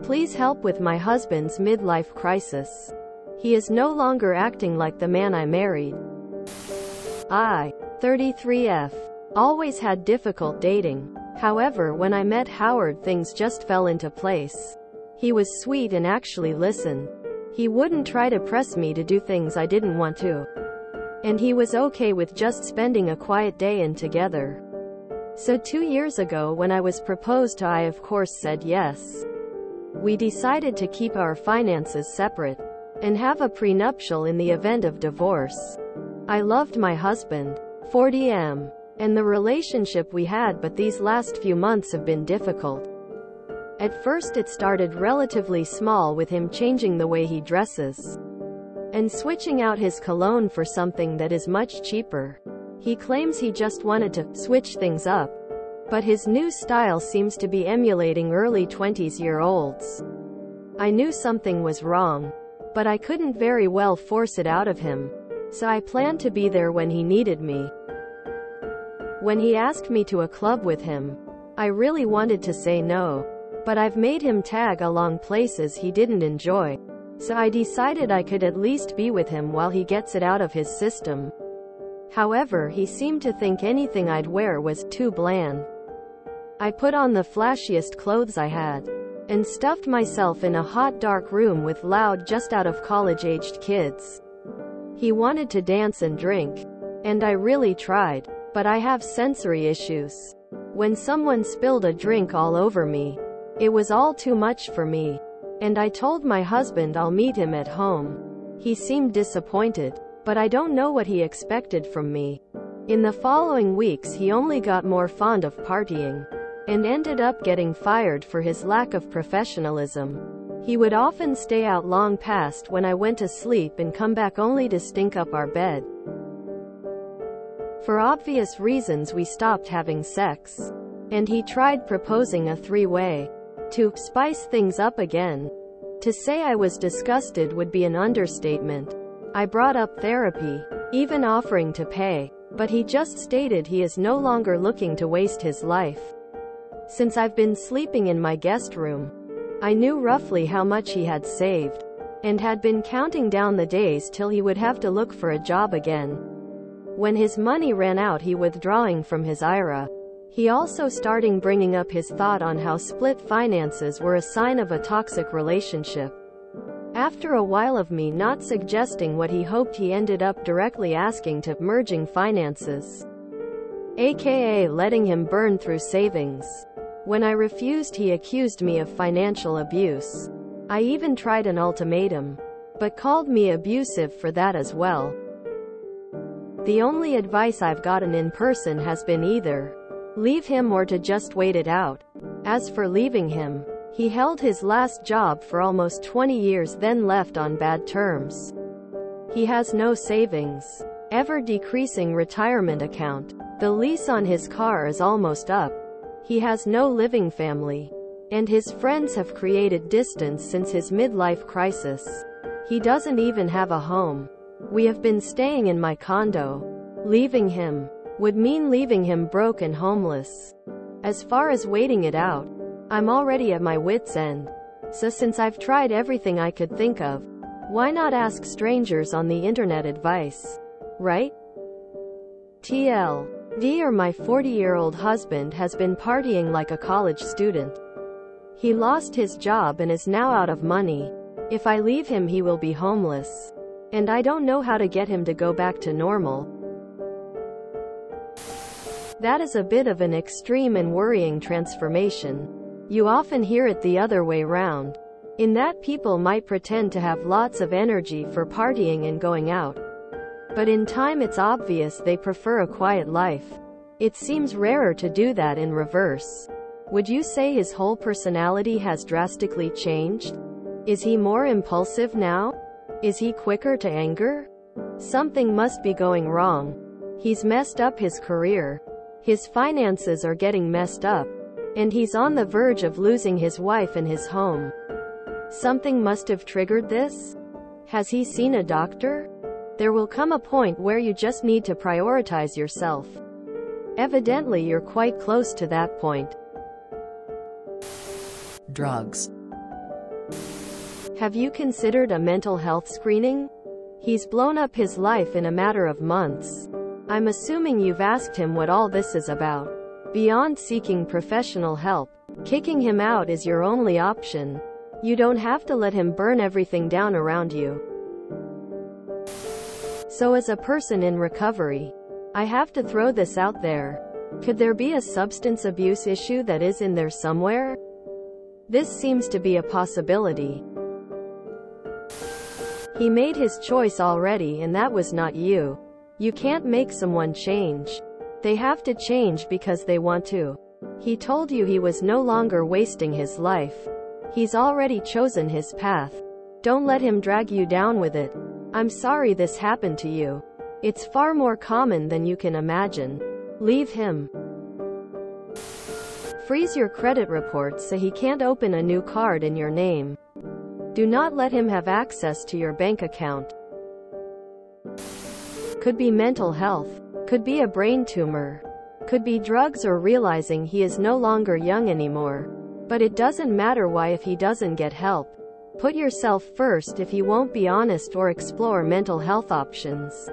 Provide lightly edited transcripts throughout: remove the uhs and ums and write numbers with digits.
Please help with my husband's midlife crisis. He is no longer acting like the man I married. I, 33F, always had difficult dating. However, when I met Howard, things just fell into place. He was sweet and actually listened. He wouldn't try to press me to do things I didn't want to. And he was okay with just spending a quiet day in together. So 2 years ago when I was proposed to, I of course said yes. We decided to keep our finances separate and have a prenuptial in the event of divorce. I loved my husband, 40M, and the relationship we had, but these last few months have been difficult. At first it started relatively small, with him changing the way he dresses and switching out his cologne for something that is much cheaper. He claims he just wanted to switch things up, but his new style seems to be emulating early 20s-year-olds. I knew something was wrong, but I couldn't very well force it out of him, so I planned to be there when he needed me. When he asked me to a club with him, I really wanted to say no, but I've made him tag along places he didn't enjoy, so I decided I could at least be with him while he gets it out of his system. However, he seemed to think anything I'd wear was too bland. I put on the flashiest clothes I had, and stuffed myself in a hot dark room with loud just out of college-aged kids. He wanted to dance and drink, and I really tried, but I have sensory issues. When someone spilled a drink all over me, it was all too much for me, and I told my husband I'll meet him at home. He seemed disappointed, but I don't know what he expected from me. In the following weeks he only got more fond of partying, and ended up getting fired for his lack of professionalism. He would often stay out long past when I went to sleep and come back only to stink up our bed. For obvious reasons we stopped having sex, and he tried proposing a three-way to spice things up again. To say I was disgusted would be an understatement. I brought up therapy, even offering to pay, but he just stated he is no longer looking to waste his life. Since I've been sleeping in my guest room, I knew roughly how much he had saved, and had been counting down the days till he would have to look for a job again. When his money ran out, he withdrawing from his IRA. He also starting bringing up his thought on how split finances were a sign of a toxic relationship. After a while of me not suggesting what he hoped, he ended up directly asking to merging finances, aka letting him burn through savings. When I refused, he accused me of financial abuse. I even tried an ultimatum, but called me abusive for that as well. The only advice I've gotten in person has been either leave him or to just wait it out. As for leaving him, he held his last job for almost 20 years, then left on bad terms. He has no savings, ever decreasing retirement account. The lease on his car is almost up. He has no living family, and his friends have created distance since his midlife crisis. He doesn't even have a home. We have been staying in my condo. Leaving him would mean leaving him broke and homeless. As far as waiting it out, I'm already at my wit's end. So since I've tried everything I could think of, why not ask strangers on the internet advice, right? TLD, or my 40-year-old husband has been partying like a college student. He lost his job and is now out of money. If I leave him, he will be homeless, and I don't know how to get him to go back to normal. That is a bit of an extreme and worrying transformation. You often hear it the other way round, in that people might pretend to have lots of energy for partying and going out, but in time it's obvious they prefer a quiet life. It seems rarer to do that in reverse. Would you say his whole personality has drastically changed? Is he more impulsive now? Is he quicker to anger? Something must be going wrong. He's messed up his career. His finances are getting messed up, and he's on the verge of losing his wife and his home. Something must have triggered this. Has he seen a doctor? There will come a point where you just need to prioritize yourself. Evidently you're quite close to that point. Drugs. Have you considered a mental health screening? He's blown up his life in a matter of months. I'm assuming you've asked him what all this is about. Beyond seeking professional help, kicking him out is your only option. You don't have to let him burn everything down around you. So as a person in recovery, I have to throw this out there. Could there be a substance abuse issue that is in there somewhere? This seems to be a possibility. He made his choice already, and that was not you. You can't make someone change. They have to change because they want to. He told you he was no longer wasting his life. He's already chosen his path. Don't let him drag you down with it. I'm sorry this happened to you. It's far more common than you can imagine. Leave him. Freeze your credit reports so he can't open a new card in your name. Do not let him have access to your bank account. Could be mental health. Could be a brain tumor. Could be drugs or realizing he is no longer young anymore. But it doesn't matter why if he doesn't get help. Put yourself first if he won't be honest or explore mental health options.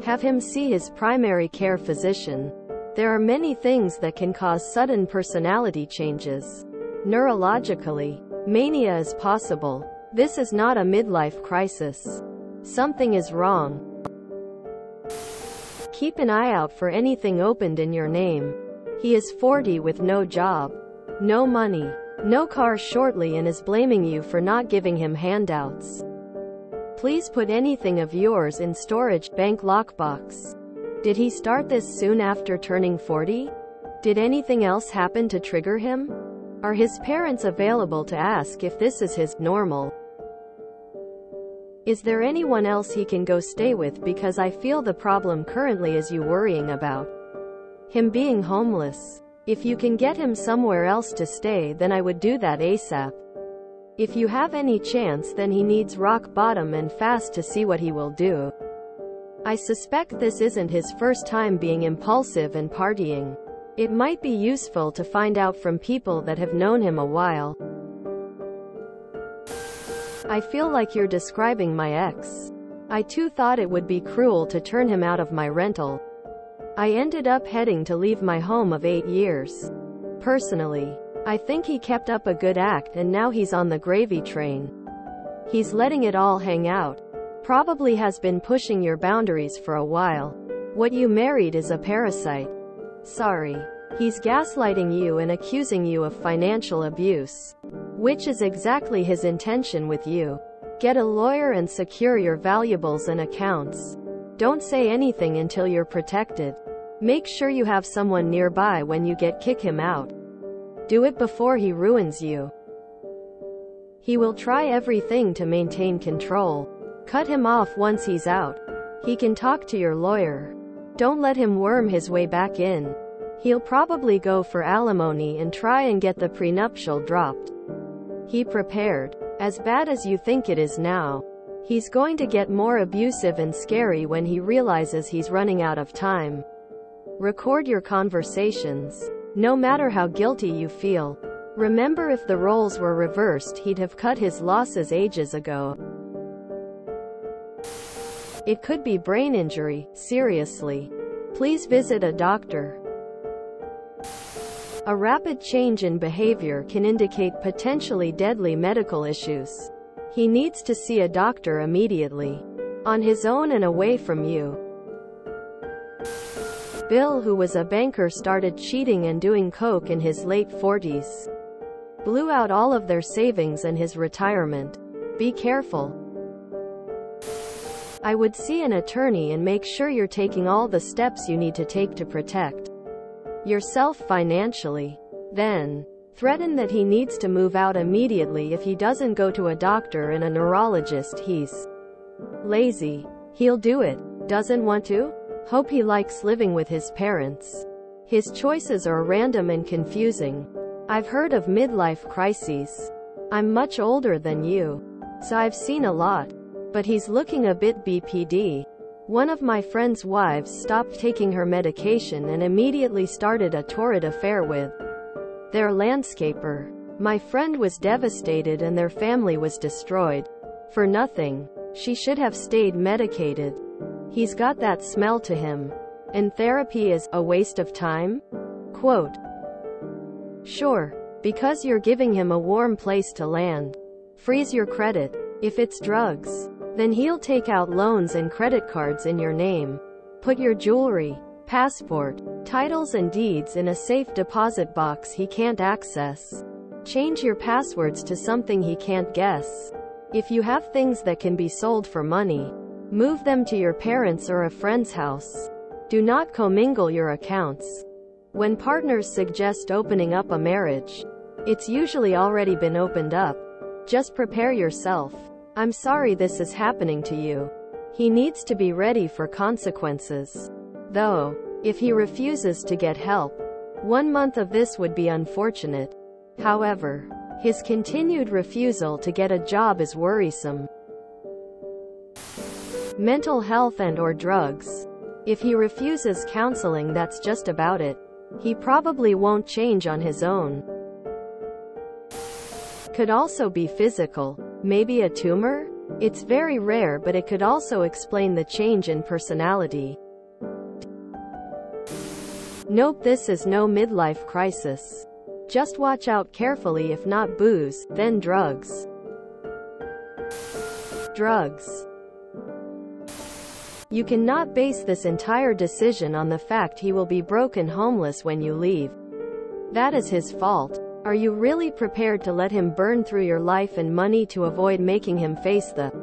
Have him see his primary care physician. There are many things that can cause sudden personality changes. Neurologically, mania is possible. This is not a midlife crisis. Something is wrong. Keep an eye out for anything opened in your name. He is 40 with no job, no money, no car shortly, and is blaming you for not giving him handouts. Please put anything of yours in storage, bank lockbox. Did he start this soon after turning 40? Did anything else happen to trigger him? Are his parents available to ask if this is his normal? Is there anyone else he can go stay with, because I feel the problem currently is you worrying about him being homeless. If you can get him somewhere else to stay, then I would do that ASAP. If you have any chance, then he needs rock bottom and fast to see what he will do. I suspect this isn't his first time being impulsive and partying. It might be useful to find out from people that have known him a while. I feel like you're describing my ex. I too thought it would be cruel to turn him out of my rental. I ended up heading to leave my home of 8 years. Personally, I think he kept up a good act, and now he's on the gravy train. He's letting it all hang out. Probably has been pushing your boundaries for a while. What you married is a parasite. Sorry. He's gaslighting you and accusing you of financial abuse, which is exactly his intention with you. Get a lawyer and secure your valuables and accounts. Don't say anything until you're protected. Make sure you have someone nearby when you kick him out. Do it before he ruins you. He will try everything to maintain control. Cut him off once he's out. He can talk to your lawyer. Don't let him worm his way back in. He'll probably go for alimony and try and get the prenuptial dropped. He prepared. As bad as you think it is now. He's going to get more abusive and scary when he realizes he's running out of time. Record your conversations. No matter how guilty you feel. Remember, if the roles were reversed, he'd have cut his losses ages ago. It could be brain injury, seriously. Please visit a doctor. A rapid change in behavior can indicate potentially deadly medical issues. He needs to see a doctor immediately. On his own and away from you. Bill, who was a banker, started cheating and doing coke in his late 40s. Blew out all of their savings and his retirement. Be careful. I would see an attorney and make sure you're taking all the steps you need to take to protect yourself financially. Then, threaten that he needs to move out immediately if he doesn't go to a doctor and a neurologist. He's lazy. He'll do it. Doesn't want to? Hope he likes living with his parents. His choices are random and confusing. I've heard of midlife crises. I'm much older than you, so I've seen a lot. But he's looking a bit BPD. One of my friend's wives stopped taking her medication and immediately started a torrid affair with their landscaper. My friend was devastated and their family was destroyed. For nothing. She should have stayed medicated. He's got that smell to him. And therapy is a waste of time? Quote. Sure. Because you're giving him a warm place to land. Freeze your credit. If it's drugs, then he'll take out loans and credit cards in your name. Put your jewelry, passport, titles and deeds in a safe deposit box he can't access. Change your passwords to something he can't guess. If you have things that can be sold for money, move them to your parents' or a friend's house. Do not commingle your accounts. When partners suggest opening up a marriage, it's usually already been opened up. Just prepare yourself. I'm sorry this is happening to you. He needs to be ready for consequences. Though, if he refuses to get help, 1 month of this would be unfortunate. However, his continued refusal to get a job is worrisome. Mental health and/or drugs. If he refuses counseling, that's just about it. He probably won't change on his own. Could also be physical. Maybe a tumor? It's very rare, but it could also explain the change in personality. Nope, this is no midlife crisis. Just watch out carefully. If not booze, then drugs. Drugs. You cannot base this entire decision on the fact he will be broke and homeless when you leave. That is his fault. Are you really prepared to let him burn through your life and money to avoid making him face the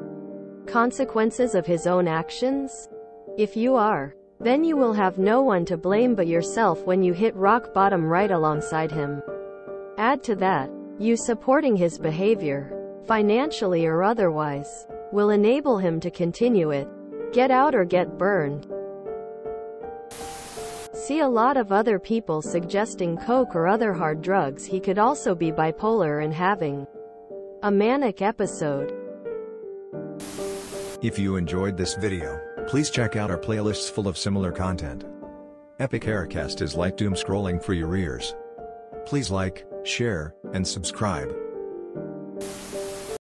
consequences of his own actions? If you are, then you will have no one to blame but yourself when you hit rock bottom right alongside him. Add to that, you supporting his behavior, financially or otherwise, will enable him to continue it. Get out or get burned. See a lot of other people suggesting coke or other hard drugs. He could also be bipolar and having a manic episode. If you enjoyed this video, please check out our playlists full of similar content. Epic Aircast is like doom scrolling for your ears. Please like, share, and subscribe.